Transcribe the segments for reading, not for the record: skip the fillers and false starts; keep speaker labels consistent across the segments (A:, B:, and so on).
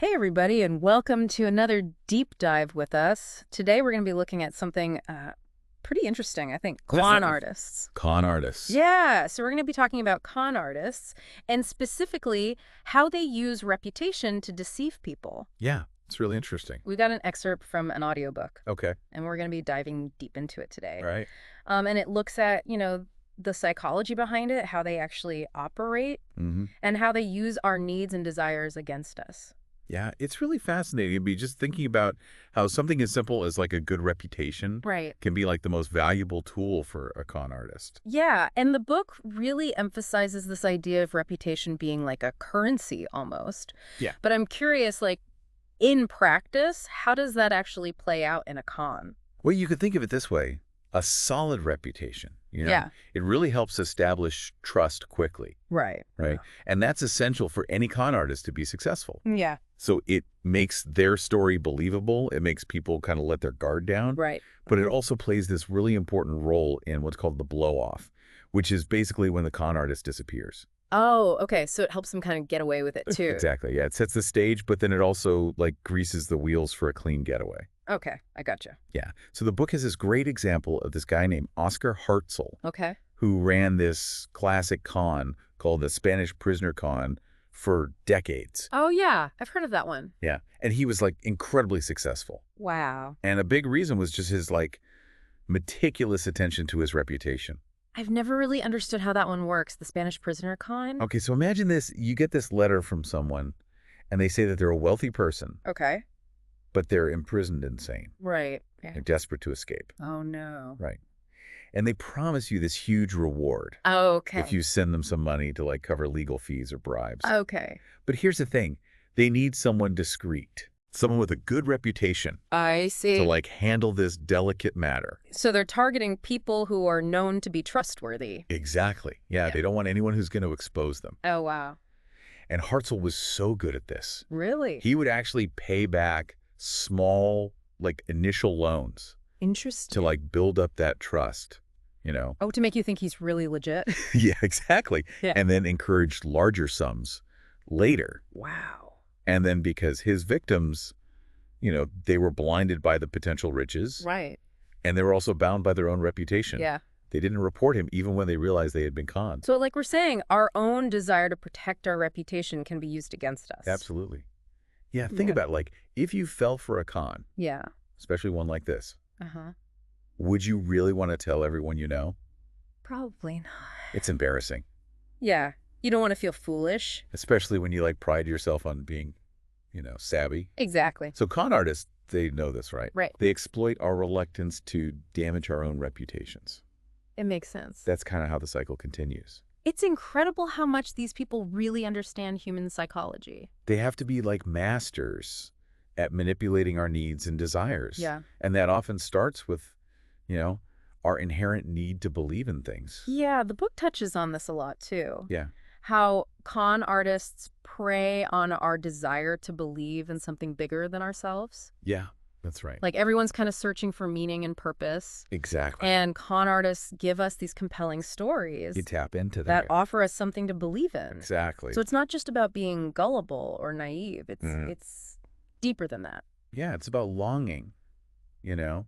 A: Hey, everybody, and welcome to another deep dive with us. Today, we're going to be looking at something pretty interesting, I think, con artists.
B: Con artists.
A: Yeah, so we're going to be talking about con artists and specifically how they use reputation to deceive people.
B: Yeah, it's really interesting.
A: We got an excerpt from an audiobook,
B: Okay.
A: and we're going to be diving deep into it today.
B: Right.
A: And it looks at, the psychology behind it, how they actually operate, and how they use our needs and desires against us.
B: Yeah, it's really fascinating to be just thinking about how something as simple as like a good reputation
A: Right.
B: can be like the most valuable tool for a con artist.
A: Yeah, and the book really emphasizes this idea of reputation being like a currency almost.
B: Yeah.
A: But I'm curious, like, in practice, how does that actually play out in a con?
B: Well, you could think of it this way. A solid reputation,
A: Yeah.
B: it really helps establish trust quickly,
A: Right.
B: right? And that's essential for any con artist to be successful.
A: Yeah.
B: So it makes their story believable. It makes people kind of let their guard down.
A: Right.
B: But it also plays this really important role in what's called the blow-off, which is basically when the con artist disappears.
A: Oh, okay. So it helps them kind of get away with it too.
B: Exactly. Yeah, it sets the stage, but then it also like greases the wheels for a clean getaway.
A: Okay, I gotcha.
B: Yeah. So the book has this great example of this guy named Oscar Hartzell,
A: Okay.
B: who ran this classic con called the Spanish Prisoner Con for decades.
A: Oh, yeah. I've heard of that one.
B: Yeah. And he was like incredibly successful.
A: Wow.
B: And a big reason was just his like meticulous attention to his reputation.
A: I've never really understood how that one works, the Spanish prisoner con.
B: Okay, so imagine this. You get this letter from someone, and they say that they're a wealthy person,
A: Okay.
B: but they're imprisoned insane.
A: Right. Yeah.
B: They're desperate to escape.
A: Oh, no.
B: Right. And they promise you this huge reward
A: Okay.
B: if you send them some money to like cover legal fees or bribes.
A: Okay.
B: But here's the thing. They need someone discreet, someone with a good reputation
A: I see.
B: to like handle this delicate matter.
A: So they're targeting people who are known to be trustworthy.
B: Exactly. Yeah, they don't want anyone who's going to expose them.
A: Oh, wow.
B: And Hartzell was so good at this.
A: Really?
B: He would actually pay back small, like initial loans
A: Interesting.
B: to like build up that trust,
A: Oh, to make you think he's really legit?
B: Yeah, exactly.
A: Yeah.
B: And then encourage larger sums later.
A: Wow.
B: And then because his victims, they were blinded by the potential riches.
A: Right.
B: And they were also bound by their own reputation.
A: Yeah.
B: They didn't report him even when they realized they had been conned.
A: So like we're saying, our own desire to protect our reputation can be used against us.
B: Absolutely. Yeah, think
A: Yeah.
B: about like if you fell for a con,
A: Yeah.
B: especially one like this,
A: Uh-huh.
B: would you really want to tell everyone you know?
A: Probably not.
B: It's embarrassing,
A: Yeah. You don't want to feel foolish.
B: especially when you like pride yourself on being, savvy.
A: Exactly.
B: So con artists, they know this, right?
A: Right.
B: They exploit our reluctance to damage our own reputations.
A: It makes sense.
B: That's kind of how the cycle continues.
A: It's incredible how much these people really understand human psychology.
B: They have to be like masters at manipulating our needs and desires.
A: Yeah.
B: And that often starts with, our inherent need to believe in things.
A: Yeah, the book touches on this a lot too.
B: Yeah.
A: How con artists prey on our desire to believe in something bigger than ourselves.
B: Yeah, that's right.
A: Like everyone's kind of searching for meaning and purpose.
B: Exactly.
A: And con artists give us these compelling stories
B: You tap into
A: that
B: that.
A: offer us something to believe in.
B: Exactly.
A: So it's not just about being gullible or naive. It's deeper than that.
B: Yeah, it's about longing,
A: Yeah.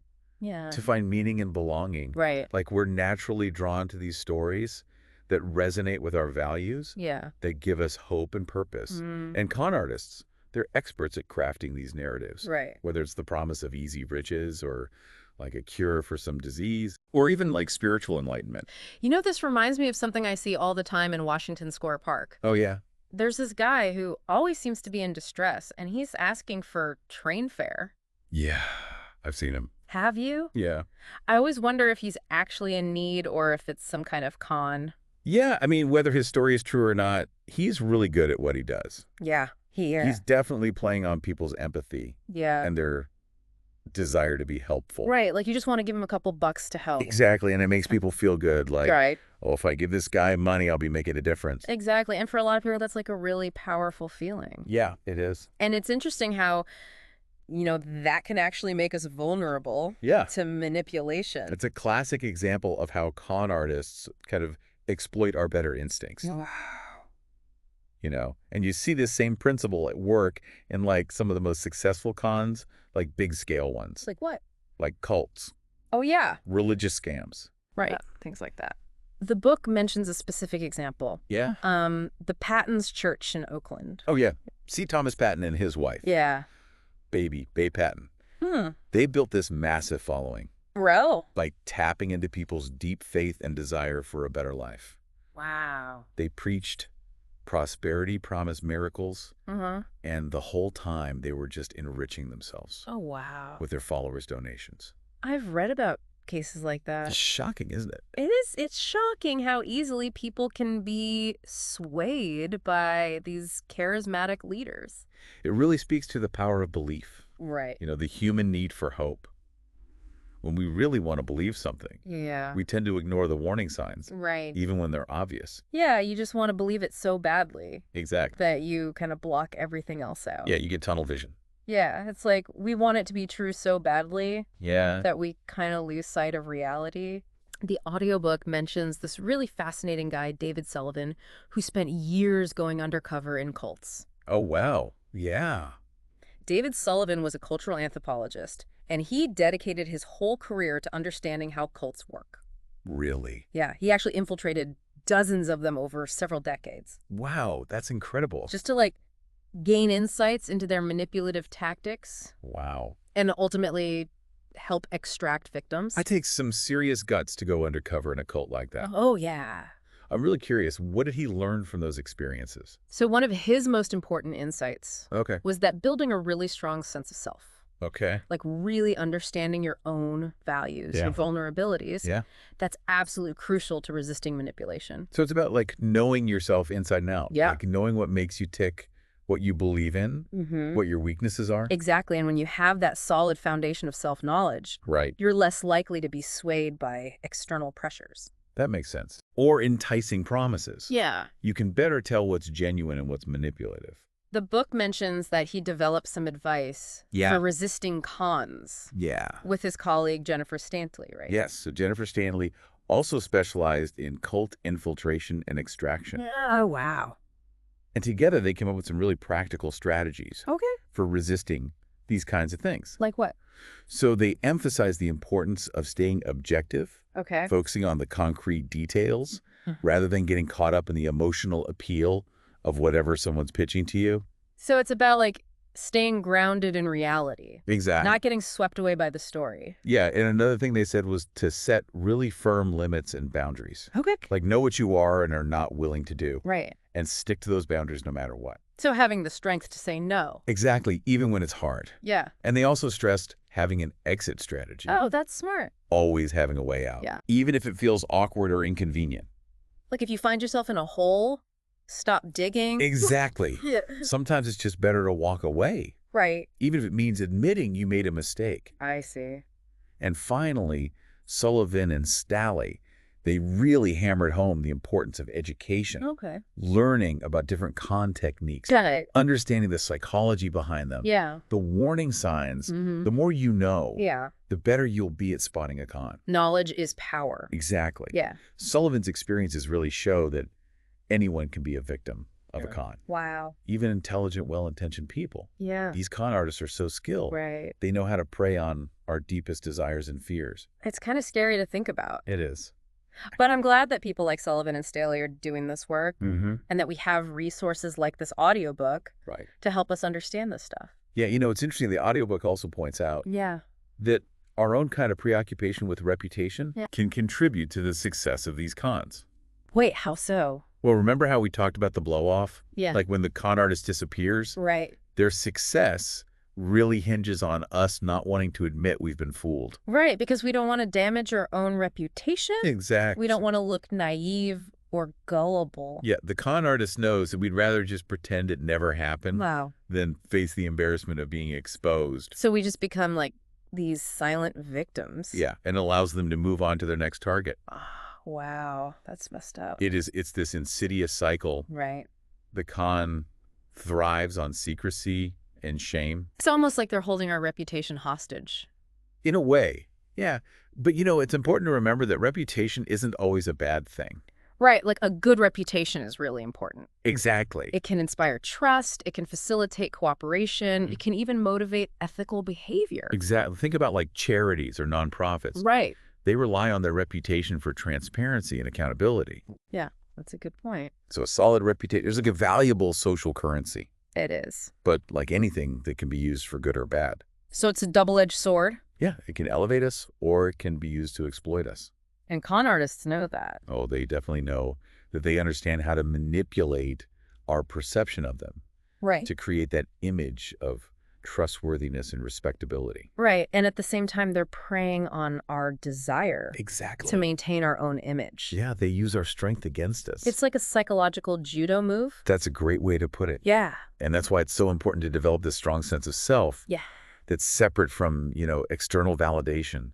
B: to find meaning and belonging.
A: Right.
B: Like we're naturally drawn to these stories that resonate with our values,
A: Yeah.
B: that give us hope and purpose. And con artists, they're experts at crafting these narratives.
A: Right.
B: Whether it's the promise of easy riches or like a cure for some disease or even like spiritual enlightenment.
A: This reminds me of something I see all the time in Washington Square Park.
B: Oh, yeah.
A: There's this guy who always seems to be in distress, and he's asking for train fare.
B: Yeah, I've seen him.
A: Have you?
B: Yeah.
A: I always wonder if he's actually in need or if it's some kind of con.
B: Yeah, I mean, whether his story is true or not, he's really good at what he does.
A: Yeah.
B: He's definitely playing on people's empathy
A: Yeah.
B: and their desire to be helpful.
A: Right. Like you just want to give him a couple bucks to help.
B: Exactly, and it makes people feel good. Like,
A: Right.
B: oh, if I give this guy money, I'll be making a difference.
A: Exactly. And for a lot of people, that's like a really powerful feeling.
B: Yeah, it is.
A: And it's interesting how, that can actually make us vulnerable
B: Yeah.
A: to manipulation.
B: It's a classic example of how con artists kind of exploit our better instincts.
A: Wow.
B: And you see this same principle at work in like some of the most successful cons, like big scale ones,
A: Like what?
B: like cults,
A: Oh, yeah.
B: religious scams.
A: Right.
C: Yeah, things like that.
A: The book mentions a specific example.
B: Yeah.
A: The Patton's Church in Oakland.
B: Oh, yeah. C. Thomas Patton and his wife,
A: Yeah.
B: Bay Patton.
A: Hmm.
B: They built this massive following
A: Bro.
B: by tapping into people's deep faith and desire for a better life.
A: Wow.
B: They preached prosperity, promised miracles,
A: Uh-huh.
B: and the whole time they were just enriching themselves
A: Oh, wow.
B: with their followers' donations.
A: I've read about cases like
B: It's
A: that.
B: shocking, isn't it?
A: It is. It's shocking how easily people can be swayed by these charismatic leaders.
B: It really speaks to the power of belief,
A: Right.
B: the human need for hope. When we really want to believe something,
A: Yeah.
B: we tend to ignore the warning signs,
A: Right.
B: even when they're obvious.
A: Yeah, you just want to believe it so badly
B: Exactly.
A: that you kind of block everything else out.
B: Yeah, you get tunnel vision.
A: Yeah, it's like we want it to be true so badly
B: Yeah.
A: that we kind of lose sight of reality. The audiobook mentions this really fascinating guy, David Sullivan, who spent years going undercover in cults.
B: Oh, wow. Yeah.
A: David Sullivan was a cultural anthropologist, and he dedicated his whole career to understanding how cults work.
B: Really?
A: Yeah, he actually infiltrated dozens of them over several decades,
B: Wow, that's incredible.
A: just to gain insights into their manipulative tactics
B: Wow.
A: and ultimately help extract victims.
B: I take some serious guts to go undercover in a cult like that.
A: Oh, yeah.
B: I'm really curious, what did he learn from those experiences?
A: So one of his most important insights
B: Okay.
A: was that building a really strong sense of self,
B: Okay.
A: like really understanding your own values,
B: Yeah.
A: your vulnerabilities,
B: Yeah.
A: that's absolutely crucial to resisting manipulation.
B: So it's about like knowing yourself inside and out.
A: Yeah.
B: Like knowing what makes you tick, what you believe in,
A: Mm-hmm.
B: what your weaknesses are.
A: Exactly. And when you have that solid foundation of self-knowledge,
B: Right.
A: you're less likely to be swayed by external pressures.
B: That makes sense. Or enticing promises.
A: Yeah.
B: You can better tell what's genuine and what's manipulative.
A: The book mentions that he developed some advice
B: Yeah.
A: for resisting cons
B: Yeah.
A: with his colleague Jennifer Stanley, right?
B: Yes. So Jennifer Stanley also specialized in cult infiltration and extraction.
A: Oh, wow.
B: And together they came up with some really practical strategies
A: Okay.
B: for resisting these kinds of things.
A: Like what?
B: So they emphasize the importance of staying objective,
A: Okay.
B: focusing on the concrete details,
A: Mhm.
B: rather than getting caught up in the emotional appeal of whatever someone's pitching to you.
A: So it's about staying grounded in reality,
B: Exactly.
A: not getting swept away by the story.
B: Yeah, and another thing they said was to set really firm limits and boundaries.
A: Okay.
B: Like know what you are and are not willing to do,
A: Right.
B: and stick to those boundaries no matter what.
A: So having the strength to say no.
B: Exactly, even when it's hard.
A: Yeah.
B: And they also stressed having an exit strategy.
A: Oh, that's smart.
B: Always having a way out.
A: Yeah.
B: Even if it feels awkward or inconvenient.
A: Like if you find yourself in a hole, stop digging.
B: Exactly.
A: Yeah.
B: Sometimes it's just better to walk away,
A: Right.
B: even if it means admitting you made a mistake.
A: I see.
B: And finally, Sullivan and Stalley, they really hammered home the importance of education,
A: Okay.
B: learning about different con techniques,
A: Got it.
B: understanding the psychology behind them,
A: Yeah.
B: the warning signs.
A: Mm-hmm.
B: The more you know,
A: Yeah.
B: the better you'll be at spotting a con.
A: Knowledge is power.
B: Exactly.
A: Yeah.
B: Sullivan's experiences really show that anyone can be a victim of a con,
A: Wow.
B: even intelligent, well-intentioned people.
A: Yeah.
B: These con artists are so skilled.
A: Right.
B: They know how to prey on our deepest desires and fears.
A: It's kind of scary to think about.
B: It is.
A: But I'm glad that people like Sullivan and Staley are doing this work
B: Mm-hmm.
A: and that we have resources like this audiobook
B: Right.
A: to help us understand this stuff.
B: Yeah, it's interesting. The audiobook also points out
A: Yeah.
B: that our own kind of preoccupation with reputation
A: Yeah.
B: can contribute to the success of these cons.
A: Wait, how so?
B: Well, remember how we talked about the blow-off?
A: Yeah.
B: Like when the con artist disappears,
A: Right.
B: their success really hinges on us not wanting to admit we've been fooled.
A: Right, because we don't want to damage our own reputation.
B: Exactly.
A: We don't want to look naive or gullible.
B: Yeah, the con artist knows that we'd rather just pretend it never happened
A: Wow.
B: than face the embarrassment of being exposed.
A: So we just become these silent victims.
B: Yeah, and allows them to move on to their next target.
A: Ah, wow. That's messed up.
B: It's this insidious cycle.
A: Right.
B: The con thrives on secrecy and shame.
A: It's almost like they're holding our reputation hostage.
B: In a way, yeah. But, it's important to remember that reputation isn't always a bad thing.
A: Right, like a good reputation is really important.
B: Exactly.
A: It can inspire trust, it can facilitate cooperation,
B: Mm.
A: it can even motivate ethical behavior.
B: Exactly. Think about like charities or nonprofits.
A: Right.
B: They rely on their reputation for transparency and accountability.
A: Yeah, that's a good point.
B: So a solid reputation is like a valuable social currency,
A: It is.
B: but like anything that can be used for good or bad.
A: So it's a double-edged sword,
B: Yeah, it can elevate us or it can be used to exploit us.
A: and con artists know that.
B: Oh, they definitely know that they understand how to manipulate our perception of them
A: Right.
B: to create that image of trustworthiness and respectability.
A: Right, and at the same time, they're preying on our desire to
B: Exactly.
A: maintain our own image.
B: Yeah, they use our strength against us.
A: It's like a psychological judo move.
B: That's a great way to put it.
A: Yeah.
B: And that's why it's so important to develop this strong sense of self
A: Yeah.
B: that's separate from, external validation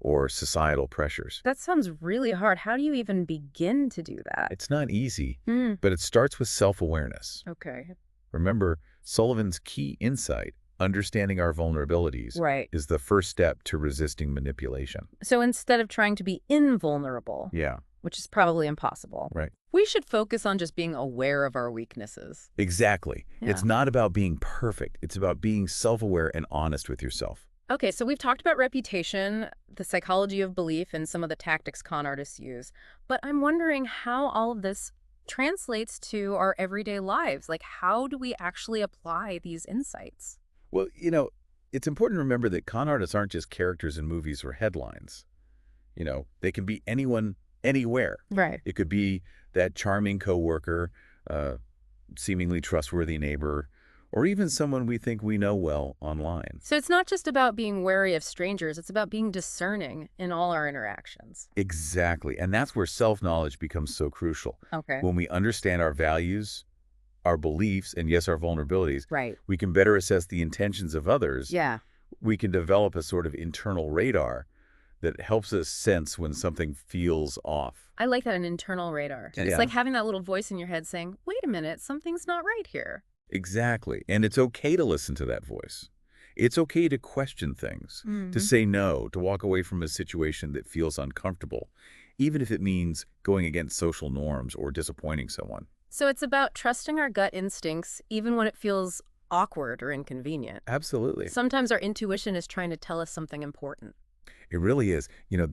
B: or societal pressures.
A: That sounds really hard. How do you even begin to do that?
B: It's not easy,
A: Hmm.
B: but it starts with self-awareness.
A: Okay.
B: Remember, Sullivan's key insight, understanding our vulnerabilities,
A: Right.
B: is the first step to resisting manipulation.
A: So instead of trying to be invulnerable,
B: Yeah,
A: which is probably impossible,
B: right.
A: we should focus on just being aware of our weaknesses.
B: Exactly. It's
A: Yeah.
B: not about being perfect. It's about being self-aware and honest with yourself.
A: Okay, so we've talked about reputation, the psychology of belief, and some of the tactics con artists use. But I'm wondering how all of this translates to our everyday lives. Like, how do we actually apply these insights?
B: Well, it's important to remember that con artists aren't just characters in movies or headlines. They can be anyone, anywhere.
A: Right.
B: It could be that charming coworker, uh, seemingly trustworthy neighbor, or even someone we think we know well online.
A: So it's not just about being wary of strangers, it's about being discerning in all our interactions.
B: Exactly. And that's where self-knowledge becomes so crucial.
A: Okay.
B: When we understand our values, our beliefs, and yes, our vulnerabilities,
A: Right.
B: we can better assess the intentions of others.
A: Yeah.
B: We can develop a sort of internal radar that helps us sense when something feels off.
A: I like that, an internal radar.
B: Yeah.
A: It's like having that little voice in your head saying, wait a minute, something's not right here.
B: Exactly. And it's okay to listen to that voice. It's okay to question things, to say no, to walk away from a situation that feels uncomfortable, even if it means going against social norms or disappointing someone.
A: So it's about trusting our gut instincts, even when it feels awkward or inconvenient.
B: Absolutely.
A: Sometimes our intuition is trying to tell us something important.
B: It really is.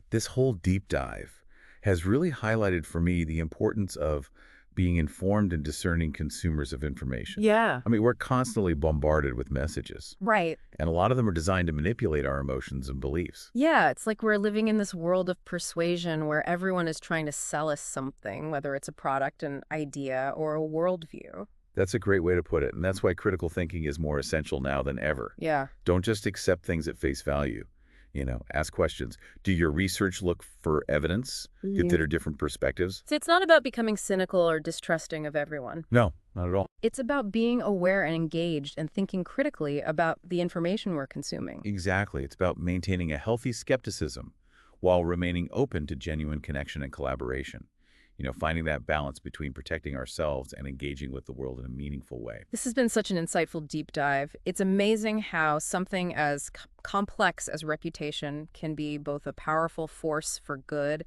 B: This whole deep dive has really highlighted for me the importance of being informed and discerning consumers of information.
A: Yeah.
B: I mean, we're constantly bombarded with messages,
A: Right.
B: and a lot of them are designed to manipulate our emotions and beliefs.
A: Yeah, it's like we're living in this world of persuasion where everyone is trying to sell us something, whether it's a product, an idea, or a worldview.
B: That's a great way to put it, and that's why critical thinking is more essential now than ever.
A: Yeah.
B: Don't just accept things at face value. Ask questions. Do your research look for evidence? Consider different perspectives?
A: So it's not about becoming cynical or distrusting of everyone.
B: No, not at all.
A: It's about being aware and engaged and thinking critically about the information we're consuming.
B: Exactly. It's about maintaining a healthy skepticism while remaining open to genuine connection and collaboration. Finding that balance between protecting ourselves and engaging with the world in a meaningful way.
A: This has been such an insightful deep dive. It's amazing how something as complex as reputation can be both a powerful force for good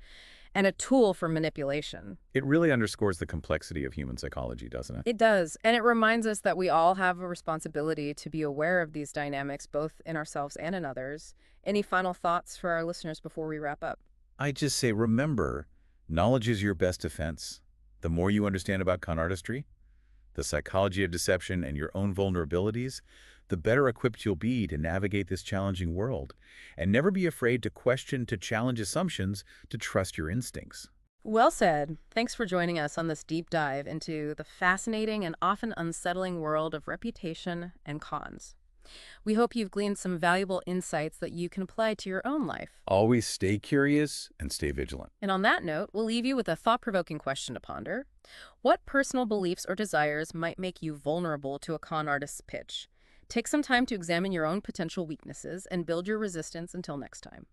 A: and a tool for manipulation.
B: It really underscores the complexity of human psychology, doesn't it?
A: It does, and it reminds us that we all have a responsibility to be aware of these dynamics, both in ourselves and in others. Any final thoughts for our listeners before we wrap up?
B: I just say, remember, knowledge is your best defense. The more you understand about con artistry, the psychology of deception, and your own vulnerabilities, the better equipped you'll be to navigate this challenging world. And never be afraid to question, to challenge assumptions, to trust your instincts.
A: Well said. Thanks for joining us on this deep dive into the fascinating and often unsettling world of reputation and cons. We hope you've gleaned some valuable insights that you can apply to your own life.
B: Always stay curious and stay vigilant.
A: And on that note, we'll leave you with a thought-provoking question to ponder. What personal beliefs or desires might make you vulnerable to a con artist's pitch? Take some time to examine your own potential weaknesses and build your resistance until next time.